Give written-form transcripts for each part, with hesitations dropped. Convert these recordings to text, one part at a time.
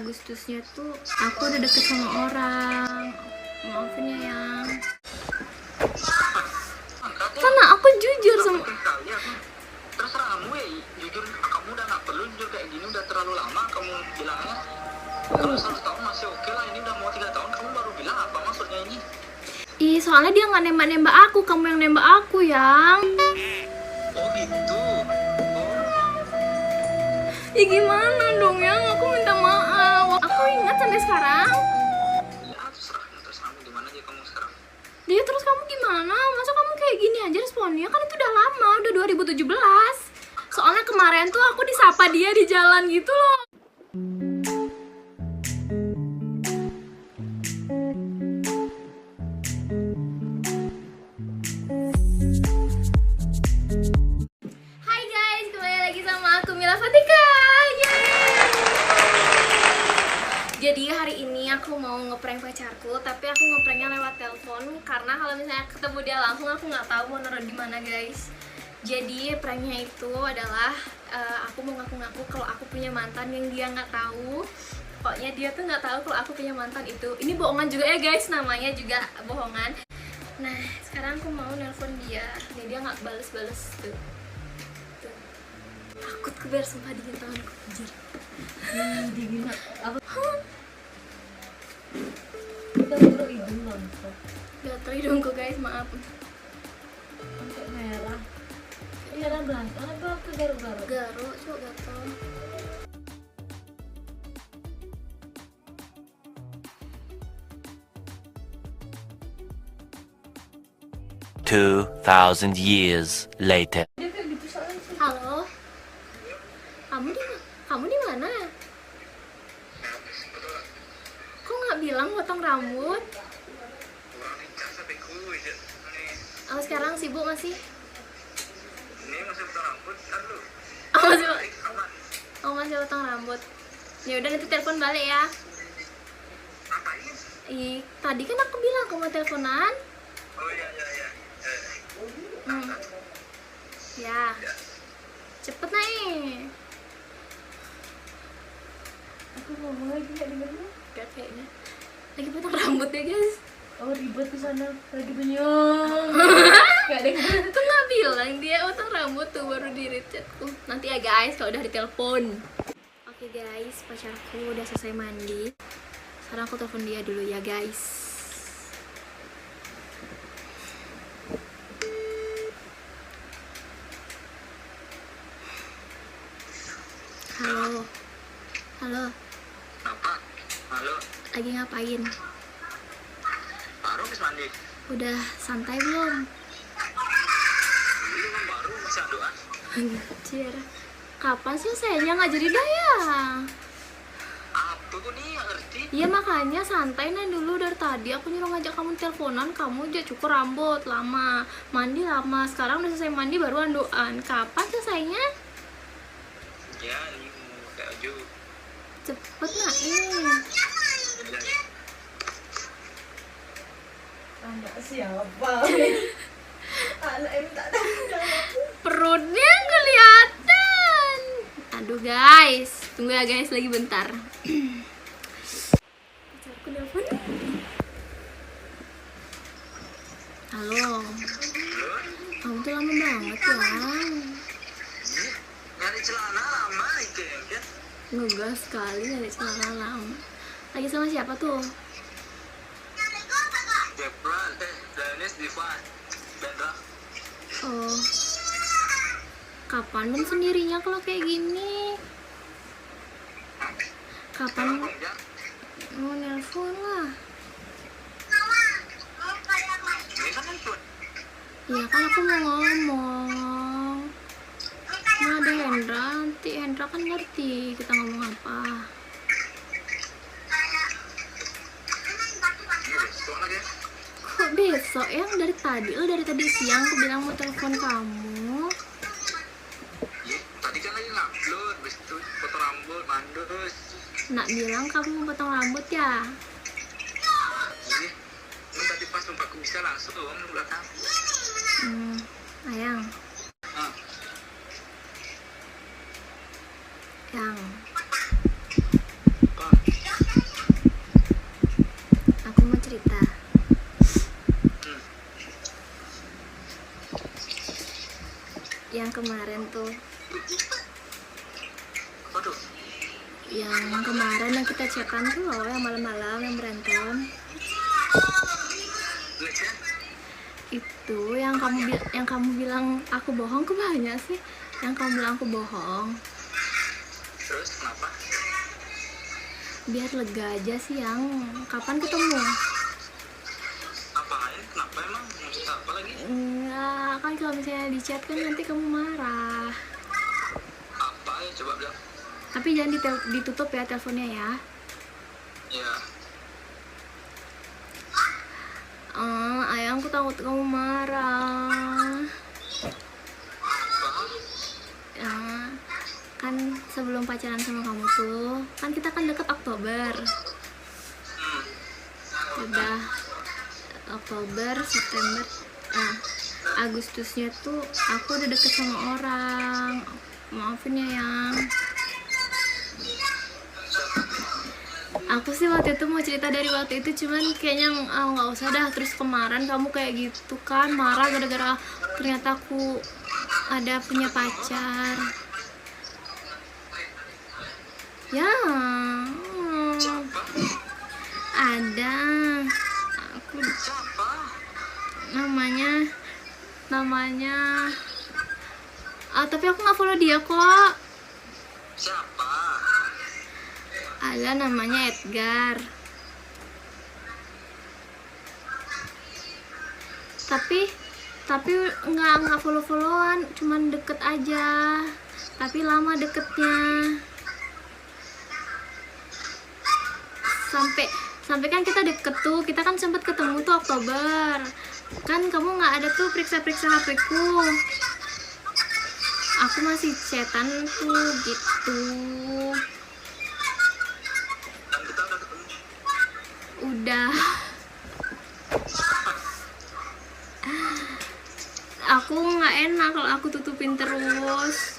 Agustusnya tuh aku udah deket sama orang. Maafin ya yang. Karena aku jujur sama. Terserah kamu ya, jujur kamu udah nggak perlu jujur kayak gini, udah terlalu lama kamu bilangnya. Kalau 1 tahun masih oke lah, ini udah mau 3 tahun kamu baru bilang apa maksudnya ini? Ih, soalnya dia nggak nembak-nembak aku, kamu yang nembak aku yang. Oh gitu. Ya gimana dong yang, aku minta maaf. Aku ingat sampai sekarang. Ya terus kamu gimana aja kamu sekarang? Dia terus kamu gimana? Masa kamu kayak gini aja responnya? Kan itu udah lama, udah 2017. Soalnya kemarin tuh aku disapa dia di jalan gitu loh. Hai guys, kembali lagi sama aku Mila Fatika. Jadi hari ini aku mau ngeprank pacarku, tapi aku ngepranknya lewat telepon karena kalau misalnya ketemu dia langsung aku nggak tahu mau naruh di mana guys. Jadi pranknya itu adalah aku mau ngaku-ngaku kalau aku punya mantan yang dia nggak tahu. Pokoknya dia tuh nggak tahu kalau aku punya mantan itu. Ini bohongan juga ya guys, namanya juga bohongan. Nah sekarang aku mau nelpon dia, dia nggak bales-bales tuh. Takut aku biar sumpah dingin tanganku anjir. Dingin apa? Kita baru hidung longsor. Gatel hidungku guys, maaf. Sampai merah. Ini ada belakang apa ke garuk-garuk? Garuk, cuk gatel. Two thousand years later. Dia kayak gitu soalnya sih. Halo. Kamu di mana? Kok nggak bilang potong rambut? Oh, sekarang sibuk masih? Ini masih potong rambut, ntar lu. Masih potong rambut. Ya udah nanti telepon balik ya. Ngapain? Ih, tadi kan aku bilang aku mau teleponan. Oh iya. Ya. Cepet nih. Aku ngomong lagi nggak dengernya. Gak kayaknya. Lagi potong rambut ya guys. Oh ribet di sana lagi benyong. Gak denger. Itu nggak bilang dia potong rambut tuh baru di chatku. Nanti ya guys kalau udah ditelepon. Oke guys, pacarku udah selesai mandi. Sekarang aku telepon dia dulu ya guys. Halo. Halo, Apa? Halo, lagi ngapain? baru habis mandi. Udah santai belum? Belum baru bisa doa. Anjir. Kapan sih sayangnya nggak jadi dah ya? Apa kok nih nggak ngerti? Iya makanya santai nih dulu dari tadi aku nyuruh ngajak kamu teleponan, kamu aja cukur rambut lama, mandi lama. Sekarang udah selesai mandi baru andoan. Kapan selesainya? Ya ini mau pakai baju. Cepet nak ini. Anak siapa? Anak yang tak tahu aku. Perutnya kelihatan. Aduh guys, tunggu ya guys lagi bentar. Pacarku nelfon. Halo. Kamu tuh lama banget ya. Nyari celana lama itu ya kan? Ngegas sekali nyari celana lama. Lagi sama siapa tuh? Jeplan, Danis, Divan, Bendra. Oh. Kapan dong sendirinya kalau kayak gini? Kapan Ya, mau nelpon lah? ini kan handphone. Iya kan aku mau ngomong. Nah ada Hendra, nanti Hendra kan ngerti kita ngomong apa. Ini besok lagi. Kok besok yang dari tadi? Dari tadi siang aku bilang mau telepon kamu. Tadi kan lagi ngupload, habis itu potong rambut, mandus. Nak bilang kamu mau potong rambut ya? Ini tadi pas numpakku bisa langsung ke belakang. Ayang. Ah, Yang. apa? yang kemarin tuh. Waduh, Yang kemarin yang kita chatan tuh loh, yang malam-malam yang berantem. Legian. Itu yang kamu bilang aku bohong, kok banyak sih yang kamu bilang aku bohong. Terus kenapa? Biar lega aja sih yang. Kapan ketemu? Apain? Kenapa emang? Maksud apa lagi? Enggak, kan kalau misalnya di chat kan nanti kamu marah. Apa ya? Coba bilang. Tapi jangan ditutup ya teleponnya ya. Ya, Ayang, aku takut kamu marah. apa? Ya, kan sebelum pacaran sama kamu tuh, kan kita kan deket Oktober. Udah Oktober, September, Agustusnya tuh aku udah deket sama orang. Maafin ya yang. Aku sih waktu itu mau cerita dari waktu itu, cuman kayaknya nggak usah dah. Terus kemarin kamu kayak gitu kan, marah gara-gara ternyata aku ada punya pacar. Ya, Siapa? ada. Aku Siapa? namanya tapi aku nggak follow dia kok. Siapa? Ada, namanya Edgar. Tapi nggak follow-followan, cuman deket aja. Tapi lama deketnya. Sampai kan kita deket tuh, kita kan sempet ketemu tuh Oktober. Kan kamu nggak ada tuh periksa-periksa HP-ku. Aku masih chatan tuh gitu. Dan kita udah ketemu. Udah. Aku nggak enak kalau aku tutupin terus.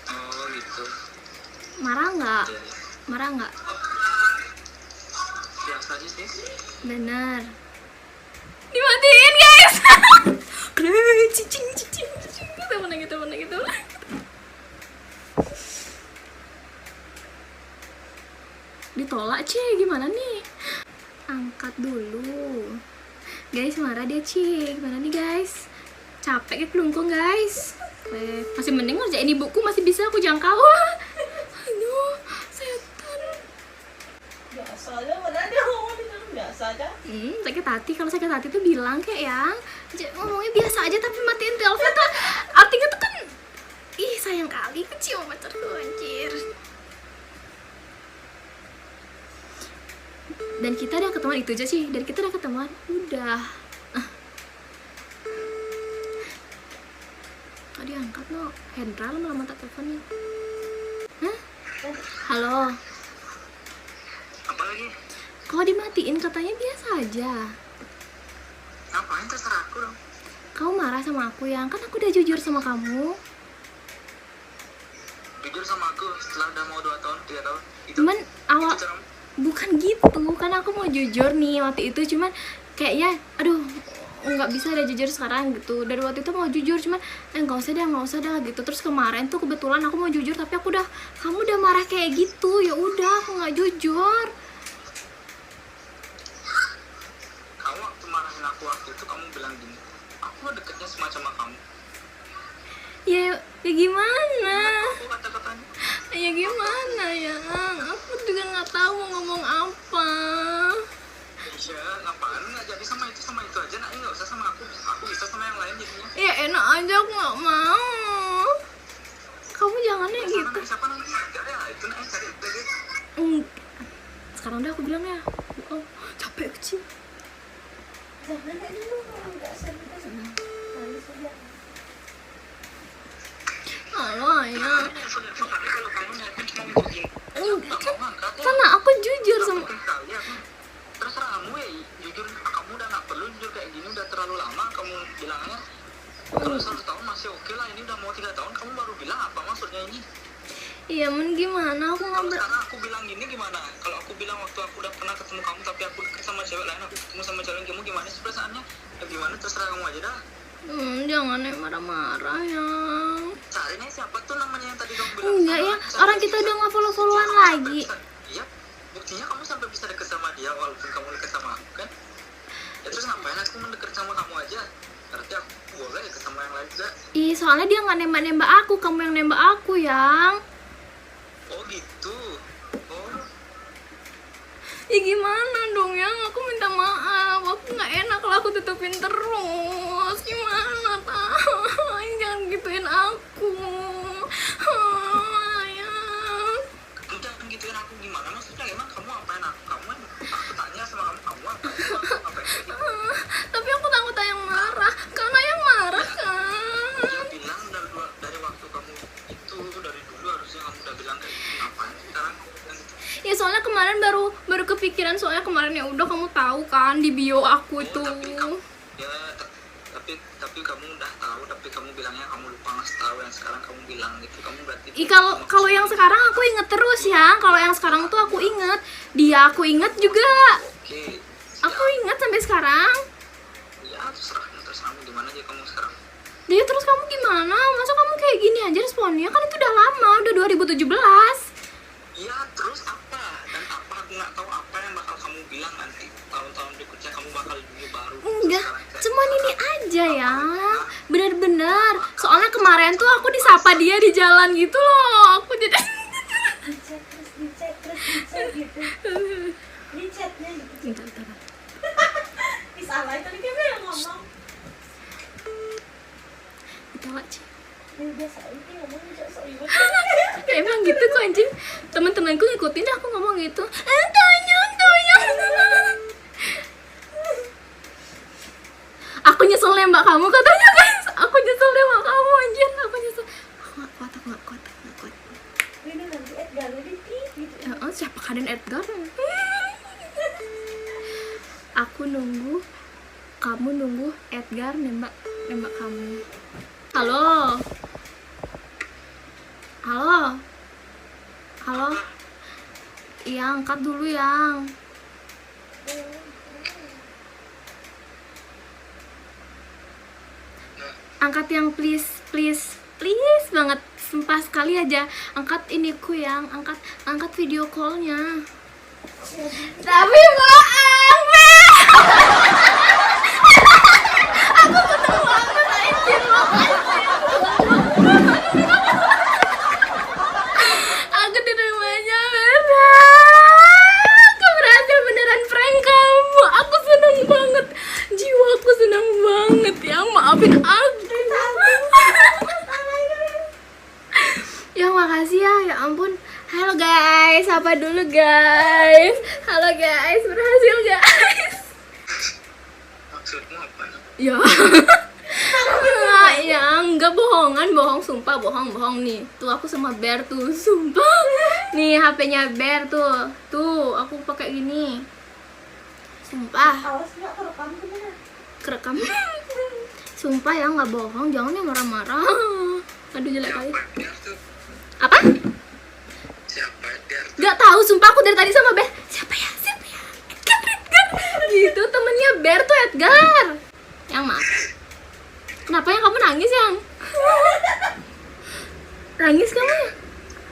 Oh gitu. Marah nggak? Ya, ya. Marah nggak? Biasa aja sih. Bener. Dimatiin guys. Cicing. Kita menang gitu. Ditolak gimana nih? Angkat dulu. Guys, marah dia gimana nih guys? Capek kayak kelungkung guys. Masih mending ngerjain ibuku, masih bisa aku jangkau. Aduh, setan. Biasa aja, mana dia ngomong di dalam biasa aja. Sakit hati. Kalau sakit hati tuh bilang kayak yang ngomongnya biasa aja tapi matiin telepon tuh artinya tuh kan sayang kali kecil pacar tuh anjir. Dan kita udah ketemuan itu aja sih. Dan kita udah ketemuan udah. Kok diangkat no? Hendra lama-lama tak teleponnya. Hah? Halo. Apa lagi? Kok dimatiin, katanya biasa aja. Ngapain? Terserah aku dong. Kamu marah sama aku ya? Kan aku udah jujur sama kamu. Jujur sama aku setelah udah mau 2 tahun, 3 tahun. Cuman awal Itu cara- bukan gitu, kan aku mau jujur nih waktu itu, cuman kayaknya aduh nggak bisa deh jujur sekarang gitu. Dari waktu itu mau jujur cuman nggak usah dah gitu. Terus kemarin tuh kebetulan aku mau jujur tapi kamu udah marah kayak gitu, ya udah aku nggak jujur. Kamu waktu marahin aku waktu itu kamu bilang gini, aku deketnya semacam sama kamu. Ya gimana? Aku kata-katanya. Ya gimana ya? Aku juga nggak tahu mau ngomong apa. Iya, ngapain nggak jadi sama itu aja, nak nggak usah sama aku bisa sama yang lain jadinya. Ya enak aja, aku nggak mau. Kamu jangan ya gitu. Sama siapa nanti? Gak ada itu nak cari lagi. Sekarang udah aku bilang ya. Oh, capek kecil. Jangan kayak dulu, nggak serius. Kali saja. Halo ayah. Tapi kalau kamu niatnya cuma untuk ini, Karena aku jujur sama. kali aku terserah kamu ya, jujur kamu udah nggak perlu jujur kayak gini, udah terlalu lama kamu bilangnya. Kalau 1 tahun masih oke lah, ini udah mau 3 tahun kamu baru bilang apa maksudnya ini? Iya men, gimana aku nggak Kalau sekarang aku bilang gini gimana? Kalau aku bilang waktu aku udah pernah ketemu kamu tapi aku deket sama cewek lain, aku ketemu sama cewek lain, kamu gimana sih perasaannya? Ya gimana, terserah kamu aja dah. Jangan yang marah-marah ya. Cari nih siapa tuh namanya yang tadi kamu bilang? Enggak ya, orang kita udah nggak follow-followan lagi. Iya, buktinya kamu sampai bisa deket sama dia walaupun kamu deket sama aku kan? Ya terus ngapain aku mendekat sama kamu aja? Berarti aku boleh deket sama yang lain juga. Ih, soalnya dia nggak nembak-nembak aku, kamu yang nembak aku yang. Oh gitu. Oh, Ya gimana dong yang? Aku minta maaf, aku nggak enak kalau aku tutupin terus. Gimana jangan gituin aku. Yang. kamu jangan gituin aku gimana? Maksudnya emang kamu apain aku? Aku tanya sama kamu apain kayak gitu? Tapi aku takut yang marah, karena yang marah kan. Dia bilang dari waktu kamu itu dari dulu harusnya kamu udah bilang kayak gitu. Ngapain sekarang kamu bilang gitu? Ya soalnya kemarin baru kepikiran, soalnya kemarin ya udah kamu tahu kan di bio aku itu. Tapi kamu udah tahu, tapi kamu bilangnya kamu lupa ngasih tahu, yang sekarang kamu bilang gitu. Kamu berarti Kalau yang sekarang aku inget terus ya. Kalau yang sekarang tuh aku inget, dia aku inget juga. Oke, Aku inget sampai sekarang. ya terus kamu gimana aja kamu sekarang? Dia terus kamu gimana? Masa kamu kayak gini aja responnya? Kan itu udah lama, udah 2017. Ya terus apa? Dan apa aku nggak tahu apa yang bakal kamu bilang nanti tahun-tahun berikutnya kamu bakal dunia baru. Enggak, Sekarang kayak cuman ini aja ya. Bener-bener. Soalnya kemarin tuh aku disapa dia di jalan gitu loh. Aku jadi dicek gitu. Di chatnya gitu. Bentar. Salah tadi kan yang ngomong. Ketawa, Ci. Ya biasa itu ngomong sok ibu. Emang gitu kok anjing. Teman-temanku ngikutin aku ngomong gitu. Tonyong. Aku nyesel nembak kamu katanya guys. Aku nyesel nembak kamu anjir. Aku nyesel. Aku nggak kuat. Ini nanti Edgar gitu. Ya, siapa kalian Edgar? Aku nunggu, kamu nunggu Edgar nembak kamu. Halo. Iya, angkat dulu yang. Angkat yang please banget, sumpah sekali aja. Angkat iniku yang, angkat video callnya. Tapi bohong, Bel. Aku betul banget anjir lo. Aku di rumahnya Bel. Aku berhasil beneran prank kamu. Aku seneng banget. Jiwaku seneng banget ya. Maafin aku. Ya makasih ya ampun. Halo guys, apa dulu guys? Halo guys, berhasil guys. maksudmu apa? Ya. Ya enggak bohong sumpah bohong nih. Tuh aku sama Bear tuh, sumpah. Nih HP-nya Bear tuh. Tuh, aku pakai gini. Sumpah. Awas nggak kerekam gimana? Kerekam. Sumpah ya nggak bohong, jangan yang marah-marah. Aduh jelek kali. Siapa Edgar tuh? Apa? Siapa Edgar tuh? Gak tahu, sumpah aku dari tadi sama Bear. Siapa ya? Edgar. Gitu temennya Bear tuh Edgar. Yang maaf. Kenapa yang kamu nangis yang? Nangis kamu ya?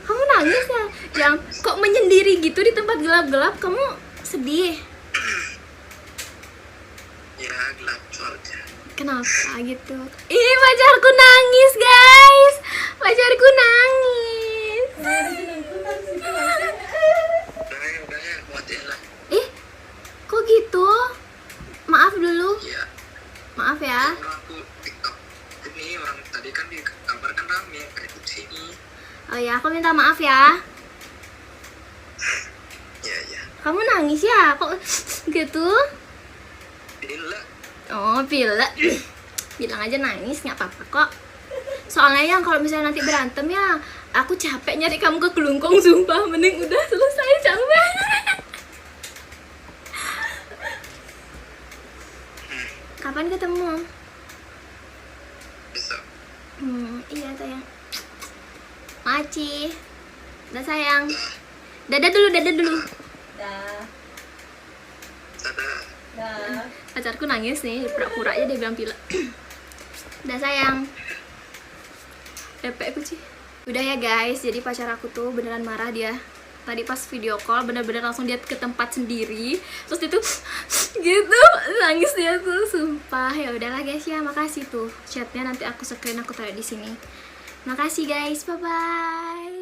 Kamu nangis ya? Yang kok menyendiri gitu di tempat gelap-gelap, kamu sedih. Ya gelap soalnya. Kenapa gitu? Ih, pacarku nangis, guys. Pacarku nangis. Udah ya, muatin lah. Ih, kok gitu? Maaf dulu. Iya. Maaf ya. Orang aku TikTok ini orang tadi kan di kamar kan rame kayak di sini. Oh ya, aku minta maaf ya. Iya. Kamu nangis ya? Kok gitu? Bila Oh, pilek. Bilang aja nangis, nggak apa-apa kok. Soalnya yang kalau misalnya nanti berantem ya, aku capek nyari kamu ke kelungkung, sumpah. Mending udah selesai, capek. Kapan ketemu? besok. Iya sayang. Maci. Udah sayang. Dadah dulu. Dah. Dadah. Dah. Pacarku nangis nih, pura-pura aja dia bilang pilek. Udah sayang. DP kuci. Udah ya guys, jadi pacar aku tuh beneran marah dia. Tadi pas video call bener-bener langsung dia ke tempat sendiri. Terus dia tuh gitu, nangis dia tuh, sumpah. Ya udahlah guys ya, makasih tuh. Chatnya nanti aku screen, aku taruh di sini. Makasih guys, bye bye.